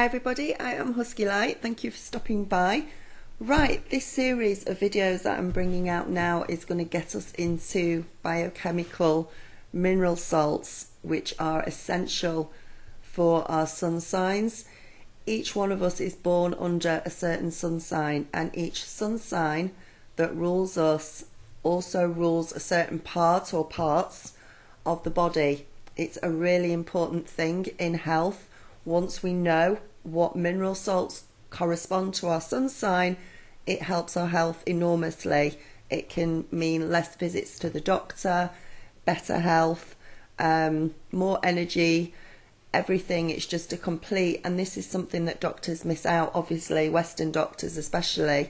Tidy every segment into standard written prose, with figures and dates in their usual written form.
everybody, I am Husky Light. Thank you for stopping by. Right, this series of videos that I'm bringing out now is going to get us into biochemical mineral salts, which are essential for our sun signs. Each one of us is born under a certain sun sign, and each sun sign that rules us also rules a certain part or parts of the body. It's a really important thing in health. Once we know what mineral salts correspond to our sun sign, it helps our health enormously. It can mean less visits to the doctor, better health, more energy, everything. It's just a complete, and this is something that doctors miss out, obviously, Western doctors especially,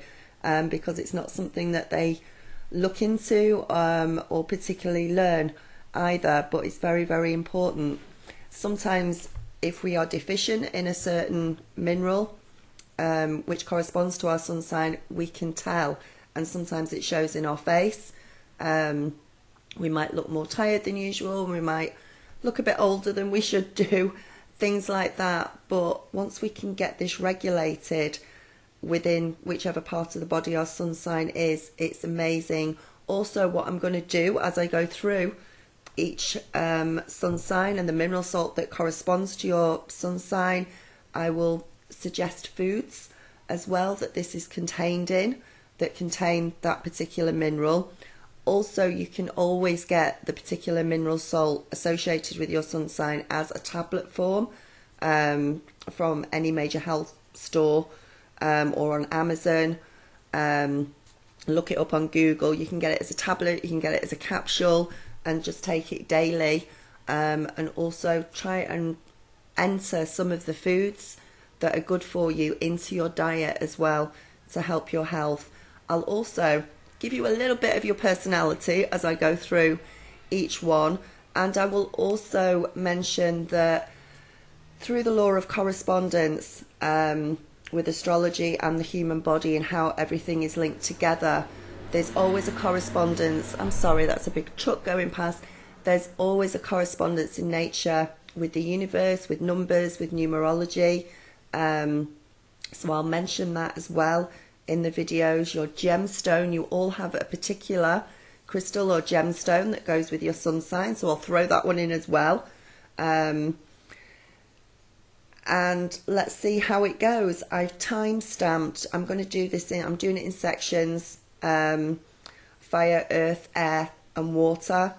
because it's not something that they look into or particularly learn either, but it's very, very important. Sometimes if we are deficient in a certain mineral which corresponds to our sun sign, we can tell, and sometimes it shows in our face. We might look more tired than usual, we might look a bit older than we should do, things like that. But once we can get this regulated within whichever part of the body our sun sign is, it's amazing. Also, what I'm going to do as I go through each sun sign and the mineral salt that corresponds to your sun sign, I will suggest foods as well that this is contained in, that contain that particular mineral. Also, you can always get the particular mineral salt associated with your sun sign as a tablet form from any major health store or on Amazon. Look it up on Google. You can get it as a tablet, you can get it as a capsule, and just take it daily. And also try and enter some of the foods that are good for you into your diet as well to help your health. I'll also give you a little bit of your personality as I go through each one, and I will also mention that through the law of correspondence with astrology and the human body and how everything is linked together, there's always a correspondence. I'm sorry, that's a big truck going past. There's always a correspondence in nature with the universe, with numbers, with numerology. So I'll mention that as well in the videos. Your gemstone, you all have a particular crystal or gemstone that goes with your sun sign, so I'll throw that one in as well. And let's see how it goes. I've time stamped. I'm going to do this I'm doing it in sections, fire, earth, air and water,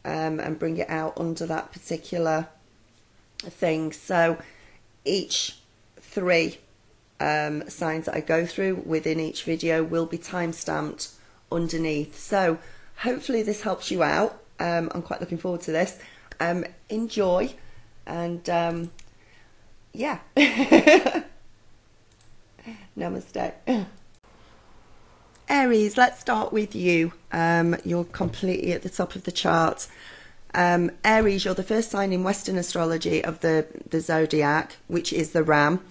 and bring it out under that particular thing. So each three signs that I go through within each video will be time stamped underneath. So hopefully this helps you out. I'm quite looking forward to this. Enjoy, and yeah. Namaste. Aries, let's start with you. You're completely at the top of the chart. Aries, you're the first sign in Western astrology of the Zodiac, which is the Ram,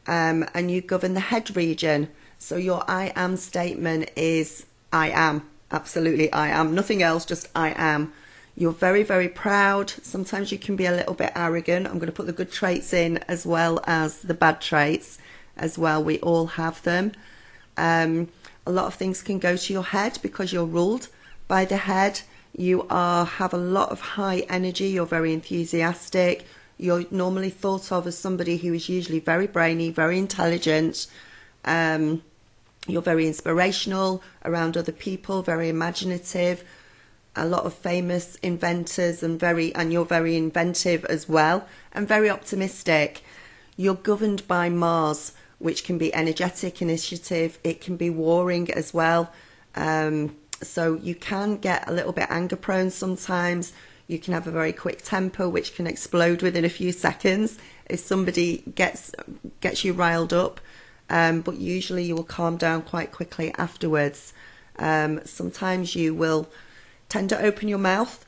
and you govern the head region. So your I am statement is I am. Absolutely I am. Nothing else, just I am. You're very, very proud. Sometimes you can be a little bit arrogant. I'm going to put the good traits in as well as the bad traits as well. We all have them. A lot of things can go to your head because you're ruled by the head. You have a lot of high energy. You're very enthusiastic. You're normally thought of as somebody who is usually very brainy, very intelligent. You're very inspirational around other people, very imaginative. A lot of famous inventors, and you're very inventive as well, and very optimistic. You're governed by Mars, which can be energetic, initiative. It can be warring as well. So you can get a little bit anger prone sometimes. You can have a very quick temper, which can explode within a few seconds if somebody gets you riled up. But usually you will calm down quite quickly afterwards. Sometimes you will tend to open your mouth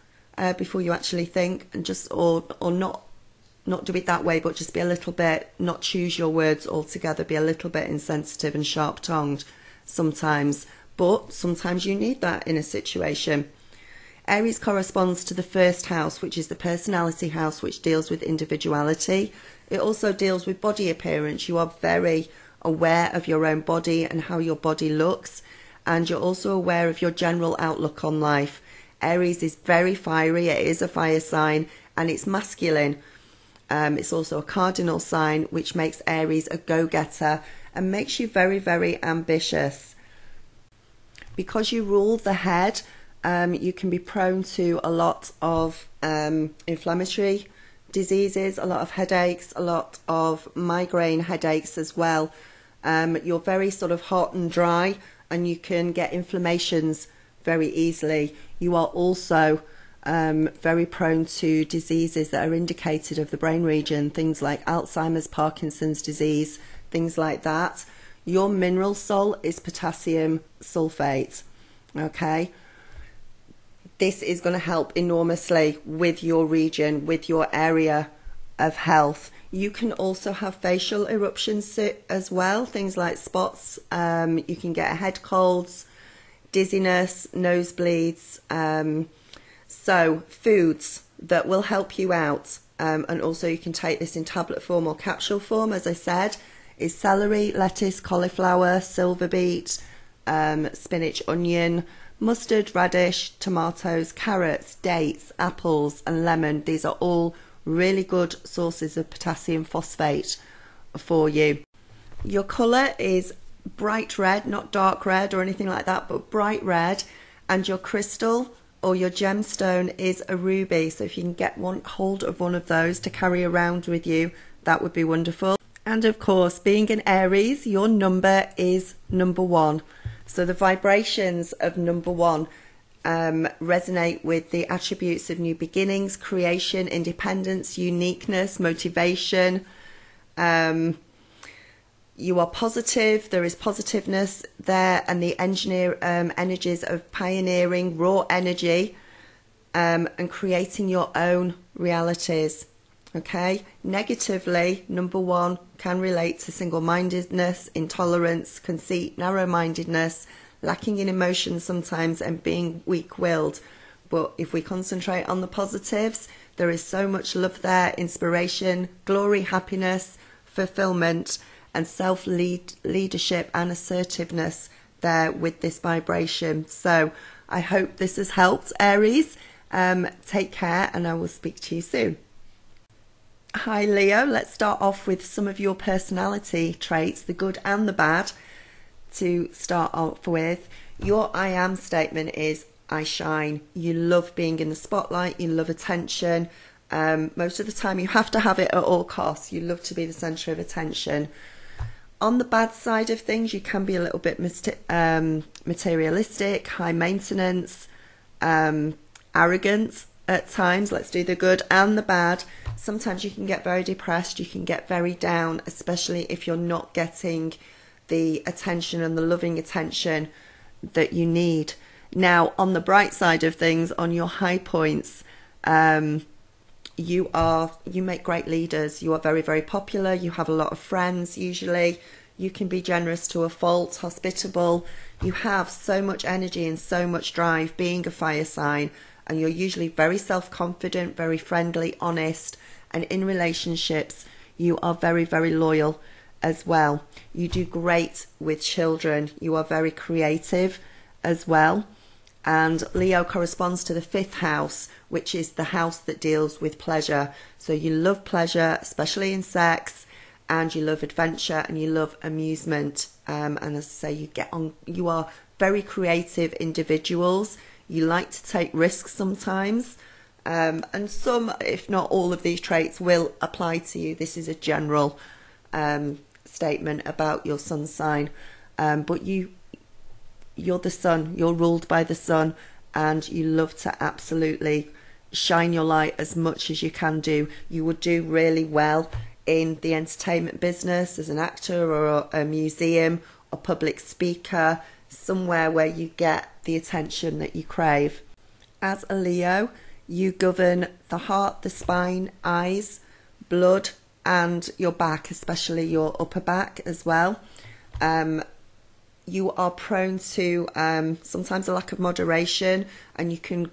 before you actually think, and just or not do it that way, but just be a little bit, not choose your words altogether, be a little bit insensitive and sharp-tongued sometimes. But sometimes you need that in a situation. Aries corresponds to the first house, which is the personality house, which deals with individuality. It also deals with body appearance. You are very aware of your own body and how your body looks, and you're also aware of your general outlook on life. Aries is very fiery. It is a fire sign, and it's masculine. It's also a cardinal sign, which makes Aries a go-getter and makes you very, very ambitious. Because you rule the head, you can be prone to a lot of inflammatory diseases, a lot of headaches, a lot of migraine headaches as well. You're very sort of hot and dry, and you can get inflammations very easily. You are also very prone to diseases that are indicated of the brain region, things like Alzheimer's, Parkinson's disease, things like that. Your mineral salt is potassium sulfate, okay? This is going to help enormously with your region, with your area of health. You can also have facial eruptions as well, things like spots. You can get head colds, dizziness, nosebleeds. So foods that will help you out, and also you can take this in tablet form or capsule form, as I said, is celery, lettuce, cauliflower, silver beet, spinach, onion, mustard, radish, tomatoes, carrots, dates, apples and lemon. These are all really good sources of potassium phosphate for you. Your colour is bright red, not dark red or anything like that, but bright red, and your crystal or your gemstone is a ruby. So if you can get hold of one of those to carry around with you, that would be wonderful. And of course, being an Aries, your number is number 1. So the vibrations of number 1 resonate with the attributes of new beginnings, creation, independence, uniqueness, motivation. You are positive. There is positiveness there, and the energies of pioneering, raw energy, and creating your own realities. Okay. Negatively, number 1 can relate to single-mindedness, intolerance, conceit, narrow-mindedness, lacking in emotion sometimes, and being weak-willed. But if we concentrate on the positives, there is so much love there, inspiration, glory, happiness, fulfillment, and self-leadership and assertiveness there with this vibration. So I hope this has helped, Aries. Take care, and I will speak to you soon. Hi Leo, let's start off with some of your personality traits, the good and the bad. To start off with, your I am statement is I shine. You love being in the spotlight, you love attention. Most of the time you have to have it at all costs. You love to be the centre of attention. On the bad side of things, you can be a little bit materialistic, high maintenance, arrogant at times. Let's do the good and the bad. Sometimes you can get very depressed, you can get very down, especially if you're not getting the attention and the loving attention that you need. Now, on the bright side of things, on your high points, you make great leaders. You are very, very popular. You have a lot of friends usually. You can be generous to a fault, hospitable. You have so much energy and so much drive, being a fire sign, and you're usually very self-confident, very friendly, honest, and in relationships you are very, very loyal as well. You do great with children. You are very creative as well. And Leo corresponds to the 5th house, which is the house that deals with pleasure. So you love pleasure, especially in sex, and you love adventure and you love amusement. And as I say, you are very creative individuals. You like to take risks sometimes. And some, if not all of these traits will apply to you. This is a general statement about your sun sign. But you're the sun, you're ruled by the sun, and you love to absolutely shine your light as much as you can do. You would do really well in the entertainment business as an actor or a museum or public speaker, somewhere where you get the attention that you crave. As a Leo, you govern the heart, the spine, eyes, blood, and your back, especially your upper back as well. You are prone to sometimes a lack of moderation, and you can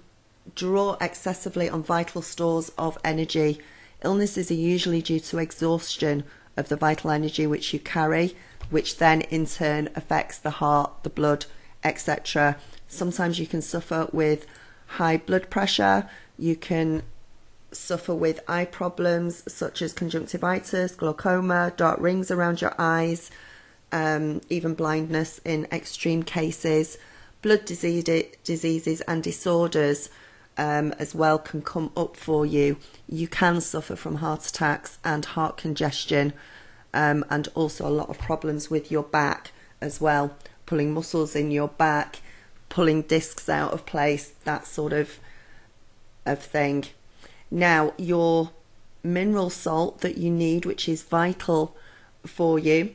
draw excessively on vital stores of energy. Illnesses are usually due to exhaustion of the vital energy which you carry, which then in turn affects the heart, the blood, etc. Sometimes you can suffer with high blood pressure, you can suffer with eye problems such as conjunctivitis, glaucoma, dark rings around your eyes, even blindness in extreme cases. Blood diseases and disorders as well can come up for you. You can suffer from heart attacks and heart congestion, and also a lot of problems with your back as well, pulling muscles in your back, pulling discs out of place, that sort of thing. Now, your mineral salt that you need, which is vital for you,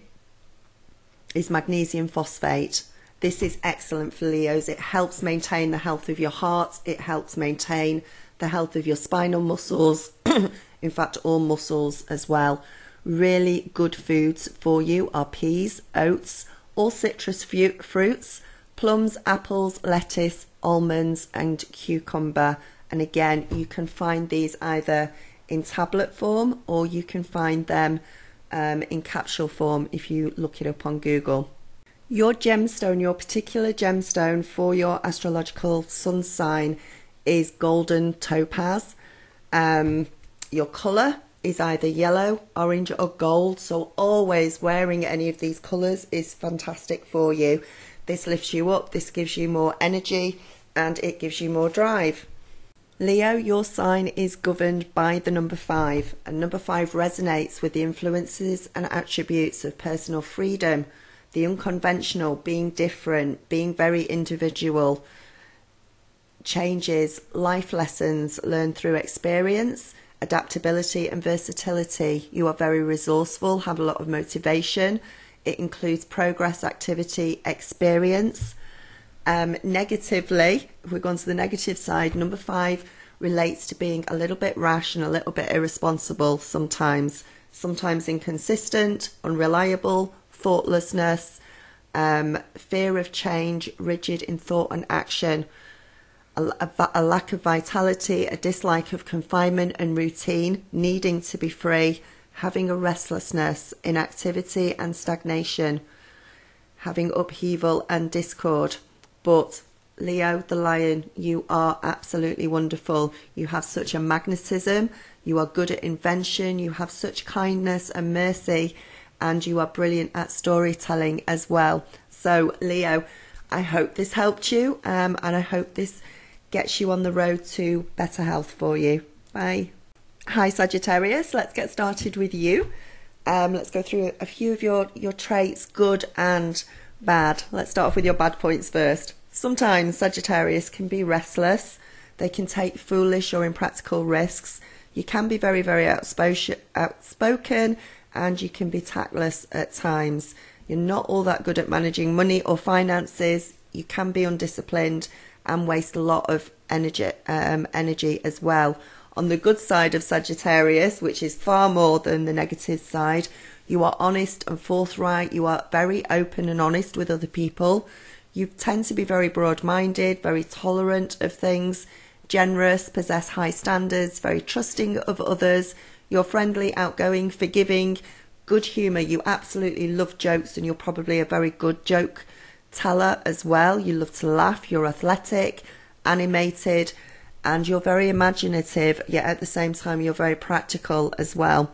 is magnesium phosphate. This is excellent for Leos. It helps maintain the health of your heart. It helps maintain the health of your spinal muscles. In fact, all muscles as well. Really good foods for you are peas, oats, all citrus fruits, plums, apples, lettuce, almonds and cucumber. And again, you can find these either in tablet form or you can find them in capsule form if you look it up on Google. Your gemstone, your particular gemstone for your astrological sun sign is golden topaz. Your colour is either yellow, orange or gold, so always wearing any of these colours is fantastic for you. This lifts you up, this gives you more energy and it gives you more drive. Leo, your sign is governed by the number 5, and number 5 resonates with the influences and attributes of personal freedom, the unconventional, being different, being very individual, changes, life lessons learned through experience, adaptability and versatility. You are very resourceful, have a lot of motivation. It includes progress, activity, experience. Negatively, if we're going to the negative side, number 5 relates to being a little bit rash and a little bit irresponsible sometimes inconsistent, unreliable, thoughtlessness, fear of change, rigid in thought and action, a lack of vitality, a dislike of confinement and routine, needing to be free, having a restlessness, inactivity and stagnation, having upheaval and discord. But Leo the Lion, you are absolutely wonderful. You have such a magnetism, you are good at invention, you have such kindness and mercy, and you are brilliant at storytelling as well. So Leo, I hope this helped you, and I hope this gets you on the road to better health for you. Bye. Hi Sagittarius, let's get started with you. Let's go through a few of your traits, good and bad. Let's start off with your bad points first. Sometimes Sagittarius can be restless. They can take foolish or impractical risks. You can be very, very outspoken, and you can be tactless at times. You're not all that good at managing money or finances. You can be undisciplined and waste a lot of energy as well. On the good side of Sagittarius, which is far more than the negative side, you are honest and forthright. You are very open and honest with other people. You tend to be very broad-minded, very tolerant of things, generous, possess high standards, very trusting of others. You're friendly, outgoing, forgiving, good humour. You absolutely love jokes, and you're probably a very good joke teller as well. You love to laugh. You're athletic, animated, and you're very imaginative, yet at the same time you're very practical as well.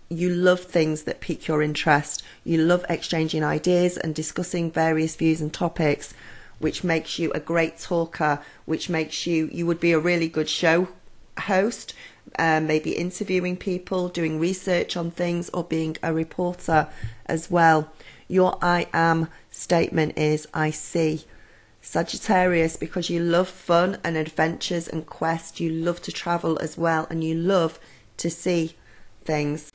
You love things that pique your interest. You love exchanging ideas and discussing various views and topics, which makes you a great talker, which makes you would be a really good show host, maybe interviewing people, doing research on things, or being a reporter as well. Your I am statement is I see. Sagittarius, because you love fun and adventures and quests, you love to travel as well, and you love to see things.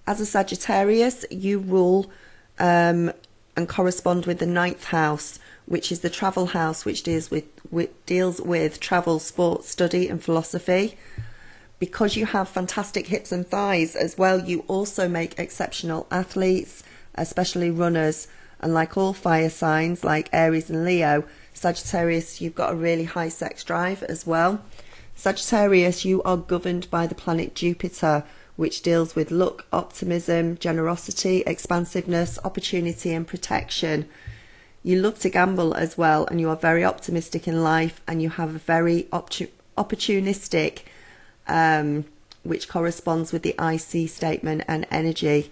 As a Sagittarius, you rule and correspond with the 9th house, which is the travel house, which deals with travel, sport, study and philosophy. Because you have fantastic hips and thighs as well, you also make exceptional athletes, especially runners. And like all fire signs, like Aries and Leo, Sagittarius, you've got a really high sex drive as well. Sagittarius, you are governed by the planet Jupiter, which deals with luck, optimism, generosity, expansiveness, opportunity and protection. You love to gamble as well, and you are very optimistic in life, and you have a very opportunistic, which corresponds with the IC statement and energy.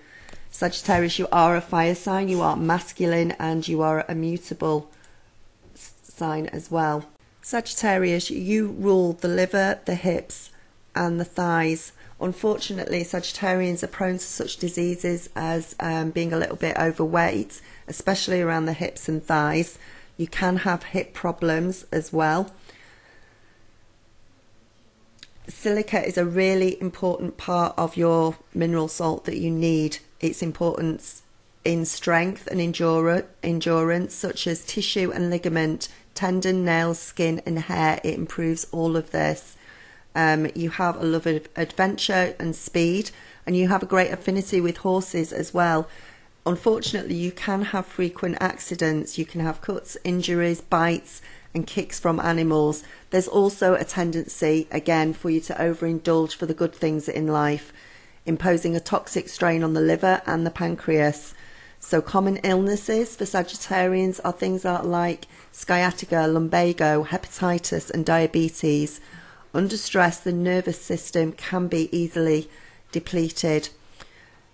Sagittarius, you are a fire sign, you are masculine, and you are a mutable sign as well. Sagittarius, you rule the liver, the hips and the thighs. Unfortunately, Sagittarians are prone to such diseases as being a little bit overweight, especially around the hips and thighs. You can have hip problems as well. Silica is a really important part of your mineral salt that you need. Its importance in strength and endurance, such as tissue and ligament, tendon, nails, skin and hair. It improves all of this. You have a love of adventure and speed, and you have a great affinity with horses as well. Unfortunately, you can have frequent accidents. You can have cuts, injuries, bites and kicks from animals. There's also a tendency, again, for you to overindulge for the good things in life, imposing a toxic strain on the liver and the pancreas. So common illnesses for Sagittarians are things like sciatica, lumbago, hepatitis and diabetes. Under stress, the nervous system can be easily depleted.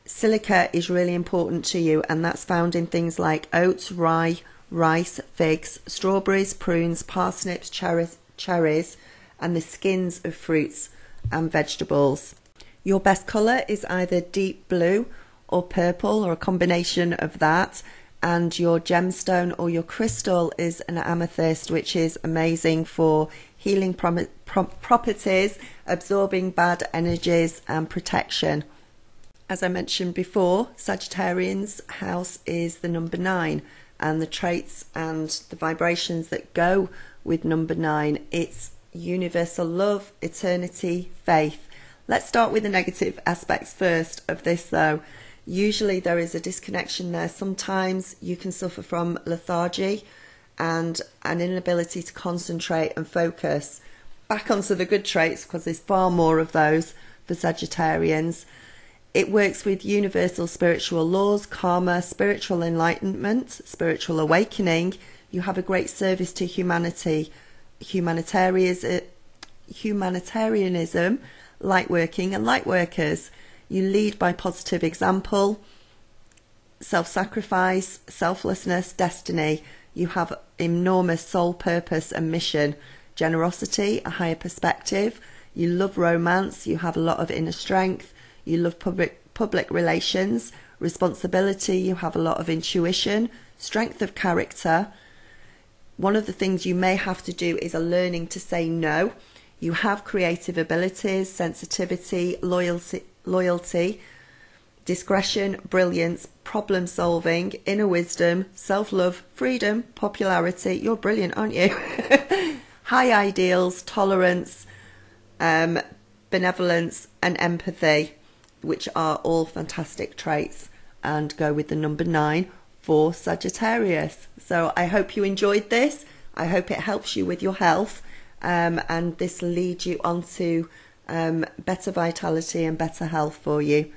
Silica is really important to you, and that's found in things like oats, rye, rice, figs, strawberries, prunes, parsnips, cherries, and the skins of fruits and vegetables. Your best colour is either deep blue or purple, or a combination of that, and your gemstone or your crystal is an amethyst, which is amazing for healing properties, absorbing bad energies and protection. As I mentioned before, Sagittarians' house is the number 9, and the traits and the vibrations that go with number 9, it's universal love, eternity, faith. Let's start with the negative aspects first of this though. Usually there is a disconnection there. Sometimes you can suffer from lethargy and an inability to concentrate and focus. Back onto the good traits, because there's far more of those for Sagittarians. It works with universal spiritual laws, karma, spiritual enlightenment, spiritual awakening. You have a great service to humanity, humanitarianism, light working and light workers. You lead by positive example, self-sacrifice, selflessness, destiny. You have enormous soul purpose and mission, generosity, a higher perspective. You love romance. You have a lot of inner strength. You love public relations, responsibility. You have a lot of intuition, strength of character. One of the things you may have to do is a learning to say no. You have creative abilities, sensitivity, loyalty, discretion, brilliance, problem solving, inner wisdom, self-love, freedom, popularity. You're brilliant, aren't you? High ideals, tolerance, benevolence and empathy, which are all fantastic traits and go with the number 9 for Sagittarius. So I hope you enjoyed this. I hope it helps you with your health, and this leads you on to better vitality and better health for you.